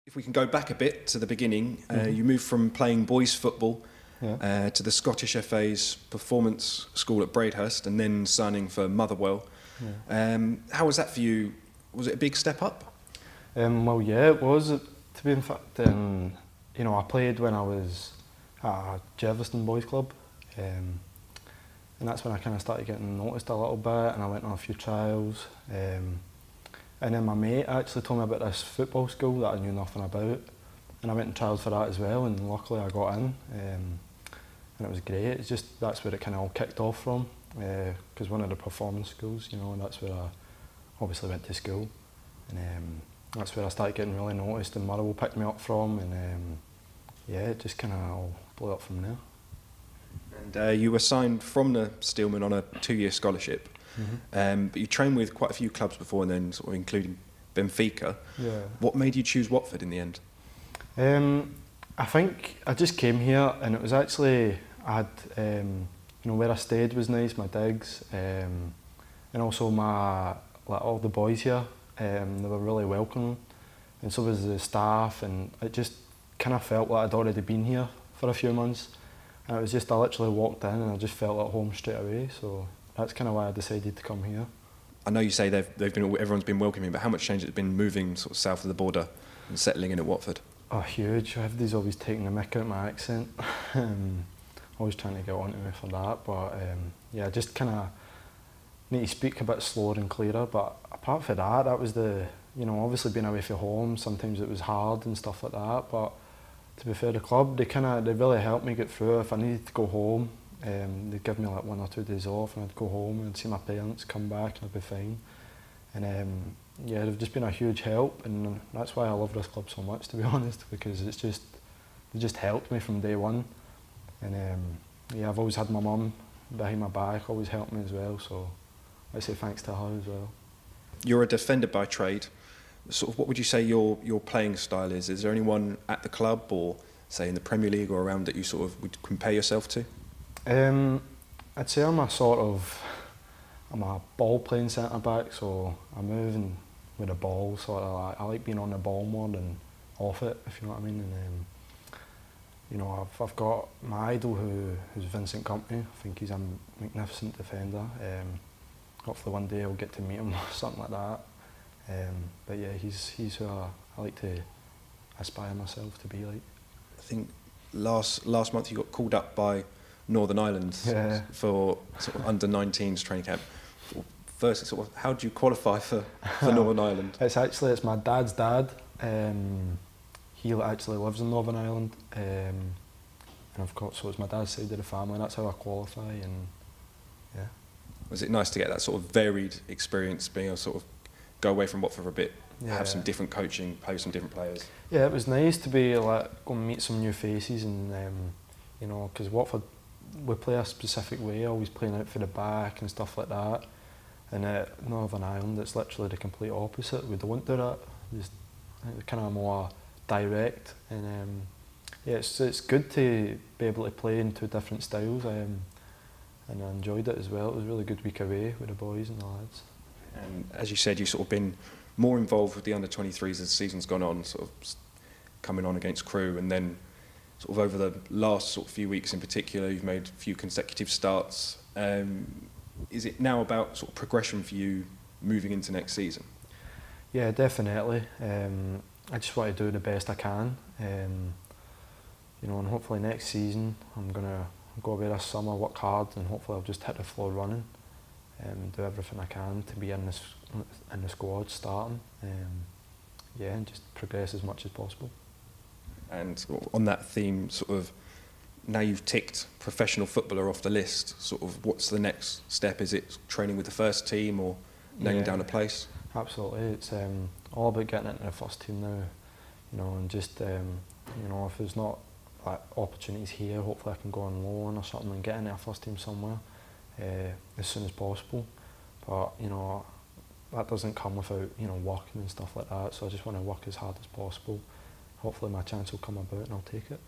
If we can go back a bit to the beginning, you moved from playing boys football to the Scottish FA's performance school at Bradehurst and then signing for Motherwell. How was that for you? Was it a big step up? Well, yeah, it was. To be in fact, you know, I played when I was at Gervaston Boys Club, and that's when I kind of started getting noticed a little bit, and I went on a few trials. And then my mate actually told me about this football school that I knew nothing about, and I went and trialled for that as well, and luckily I got in, and it was great. It's just that's where it kind of all kicked off from, because one of the performance schools, you know, and that's where I obviously went to school, and that's where I started getting really noticed, and Motherwell picked me up from, and yeah, it just kind of all blew up from there. And you were signed from the Steelman on a 2-year scholarship. But you trained with quite a few clubs before, and then sort of including Benfica. Yeah. What made you choose Watford in the end? I think I just came here, and it was actually I had you know, where I stayed was nice, my digs, and also my all the boys here. They were really welcoming, and so was the staff, and it just kind of felt like I'd already been here for a few months, and it was just I literally walked in and I just felt at home straight away. So that's kind of why I decided to come here. I know you say everyone's been welcoming, but how much change has it been moving sort of south of the border and settling in at Watford? Oh, huge. Everybody's always taking the mick out of my accent. Always trying to get onto me for that, but yeah, just kind of need to speak a bit slower and clearer. But apart from that, that was you know, obviously being away from home, sometimes it was hard and stuff like that, but to be fair, the club, they really helped me get through. If I needed to go home, they'd give me like 1 or 2 days off, and I'd go home and I'd see my parents, come back, and I'd be fine. And yeah, they've just been a huge help, and that's why I love this club so much, to be honest, because they just helped me from day one. And yeah, I've always had my mum behind my back, always helped me as well, so I say thanks to her as well. You're a defender by trade. Sort of, what would you say your playing style is? Is there anyone at the club, or say in the Premier League or around, that you sort of would compare yourself to? I'd say I'm a ball playing centre back, so I'm moving with the ball, sort of like, I like being on the ball more than off it, if you know what I mean. And you know, I've got my idol who's Vincent Kompany. I think he's a magnificent defender. Hopefully one day I'll get to meet him or something like that. But yeah, he's who I like to aspire myself to be like. I think last month you got called up by Northern Ireland for sort of under-19s training camp. First, sort of, how do you qualify for Northern Ireland? It's my dad's dad. He actually lives in Northern Ireland, and of course, so it's my dad's side of the family. That's how I qualify, and yeah. Was it nice to get that sort of varied experience, being able to sort of go away from Watford for a bit, have some different coaching, play with some different players? Yeah, it was nice to be like go and meet some new faces, and you know, because Watford, we play a specific way, always playing out for the back and stuff like that. And at Northern Ireland, it's literally the complete opposite. We don't do that. Just kind of more direct, and yeah, it's good to be able to play in 2 different styles. And I enjoyed it as well. It was a really good week away with the boys and the lads. And as you said, you've sort of been more involved with the under-23s as the season's gone on, sort of coming on against Crewe, and then sort of over the last sort of few weeks in particular, you've made a few consecutive starts. Is it now about sort of progression for you moving into next season? Yeah, definitely. I just want to do the best I can. You know, and hopefully next season I'm gonna go away this summer, work hard, and hopefully I'll just hit the floor running, and do everything I can to be in the squad starting. Yeah, and just progress as much as possible. And on that theme, sort of, now you've ticked professional footballer off the list, sort of what's the next step? Is it training with the first team or nailing down a place? Absolutely, it's all about getting into the first team now, you know, and just, you know, if there's not like opportunities here, hopefully I can go on loan or something and get into a first team somewhere as soon as possible. But, you know, that doesn't come without, you know, working and stuff like that, so I just want to work as hard as possible. Hopefully my chance will come about and I'll take it.